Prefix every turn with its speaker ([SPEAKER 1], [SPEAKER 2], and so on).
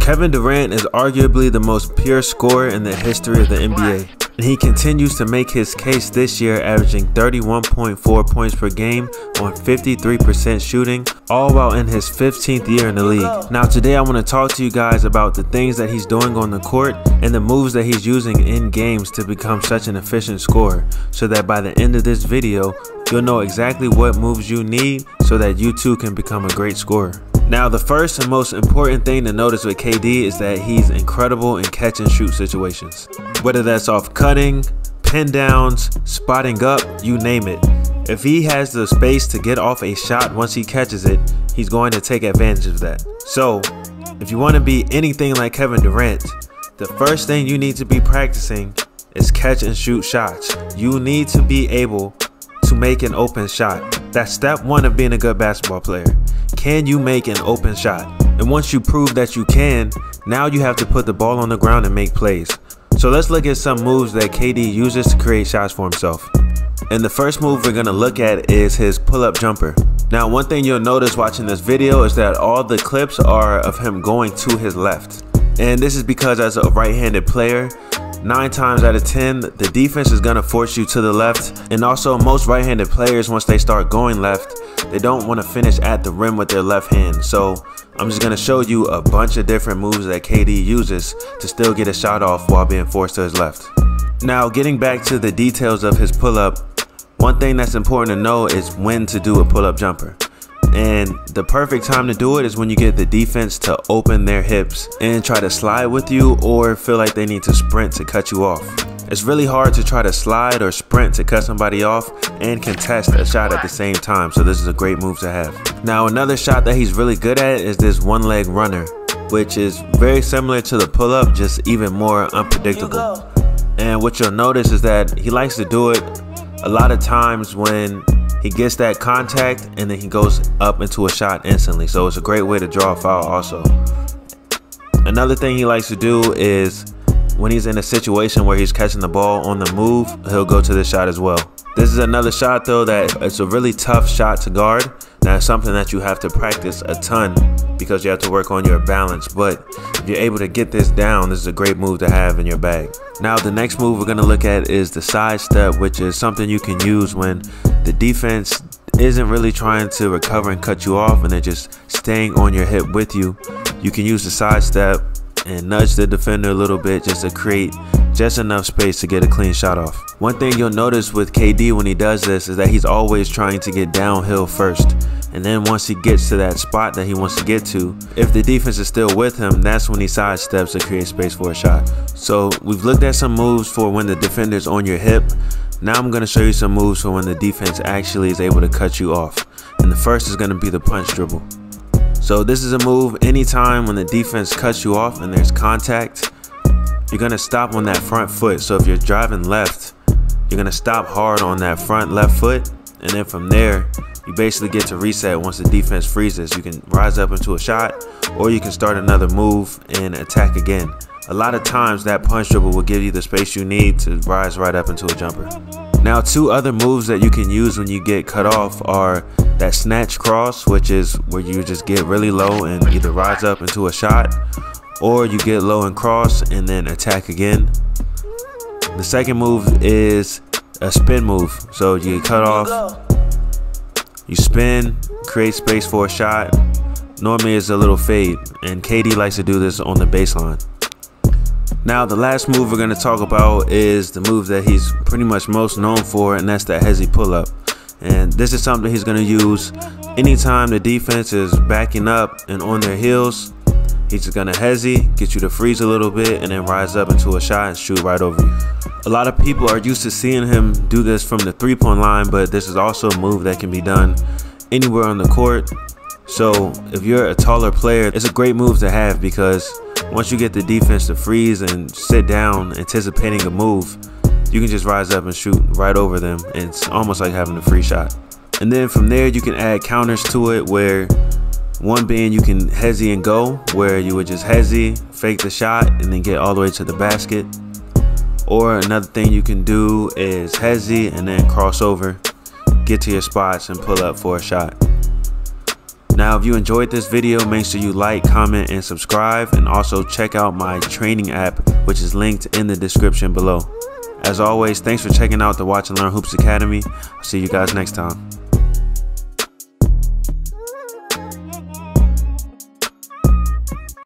[SPEAKER 1] Kevin Durant is arguably the most pure scorer in the history of the NBA, and he continues to make his case this year, averaging 31.4 points per game on 53% shooting, all while in his 15th year in the league. Now today I want to talk to you guys about the things that he's doing on the court and the moves that he's using in games to become such an efficient scorer, so that by the end of this video you'll know exactly what moves you need so that you too can become a great scorer. Now the first and most important thing to notice with KD is that he's incredible in catch and shoot situations. Whether that's off cutting, pin downs, spotting up, you name it. If he has the space to get off a shot once he catches it, he's going to take advantage of that. So if you want to be anything like Kevin Durant, the first thing you need to be practicing is catch and shoot shots. You need to be able to make an open shot. That's step one of being a good basketball player. Can you make an open shot? And once you prove that you can, now you have to put the ball on the ground and make plays. So let's look at some moves that KD uses to create shots for himself. And the first move we're going to look at is his pull-up jumper. Now one thing you'll notice watching this video is that all the clips are of him going to his left. And this is because as a right-handed player, 9 times out of 10, the defense is going to force you to the left. And also most right-handed players, once they start going left, they don't want to finish at the rim with their left hand. So I'm just going to show you a bunch of different moves that KD uses to still get a shot off while being forced to his left. Now getting back to the details of his pull-up, one thing that's important to know is when to do a pull-up jumper. And the perfect time to do it is when you get the defense to open their hips and try to slide with you, or feel like they need to sprint to cut you off. It's really hard to try to slide or sprint to cut somebody off and contest a shot at the same time, so this is a great move to have. Now another shot that he's really good at is this one-leg runner, which is very similar to the pull-up, just even more unpredictable. And what you'll notice is that he likes to do it a lot of times when he gets that contact and then he goes up into a shot instantly. So it's a great way to draw a foul also. Another thing he likes to do is when he's in a situation where he's catching the ball on the move, he'll go to the shot as well. This is another shot though that it's a really tough shot to guard. That's something that you have to practice a ton because you have to work on your balance. But if you're able to get this down, this is a great move to have in your bag. Now the next move we're going to look at is the side step, which is something you can use when the defense isn't really trying to recover and cut you off and they're just staying on your hip with you. You can use the side step and nudge the defender a little bit just to create just enough space to get a clean shot off. One thing you'll notice with KD when he does this is that he's always trying to get downhill first. And then once he gets to that spot that he wants to get to, if the defense is still with him, that's when he sidesteps to create space for a shot. So we've looked at some moves for when the defender's on your hip. Now I'm going to show you some moves for when the defense actually is able to cut you off. And the first is going to be the punch dribble. So this is a move anytime when the defense cuts you off and there's contact, you're going to stop on that front foot. So if you're driving left, you're going to stop hard on that front left foot. And then from there, you basically get to reset once the defense freezes. You can rise up into a shot, or you can start another move and attack again. A lot of times that punch dribble will give you the space you need to rise right up into a jumper. Now 2 other moves that you can use when you get cut off are that snatch cross, which is where you just get really low and either rise up into a shot, or you get low and cross and then attack again. The second move is a spin move. So you get cut off, you spin, create space for a shot. Normally it's a little fade, and KD likes to do this on the baseline. Now the last move we're going to talk about is the move that he's pretty much most known for, and that's that hezzy pull-up. And this is something he's going to use anytime the defense is backing up and on their heels. He's just going to hezzy, get you to freeze a little bit, and then rise up into a shot and shoot right over you. A lot of people are used to seeing him do this from the three-point line, but this is also a move that can be done anywhere on the court. So if you're a taller player, it's a great move to have, because once you get the defense to freeze and sit down anticipating a move, you can just rise up and shoot right over them, and it's almost like having a free shot. And then from there you can add counters to it, where one being you can hezzy and go, where you would just hezzy, fake the shot, and then get all the way to the basket. Or another thing you can do is hezzy and then cross over, get to your spots and pull up for a shot. Now, if you enjoyed this video, make sure you like, comment, and subscribe, and also check out my training app, which is linked in the description below. As always, thanks for checking out the Watch and Learn Hoops Academy. I'll see you guys next time.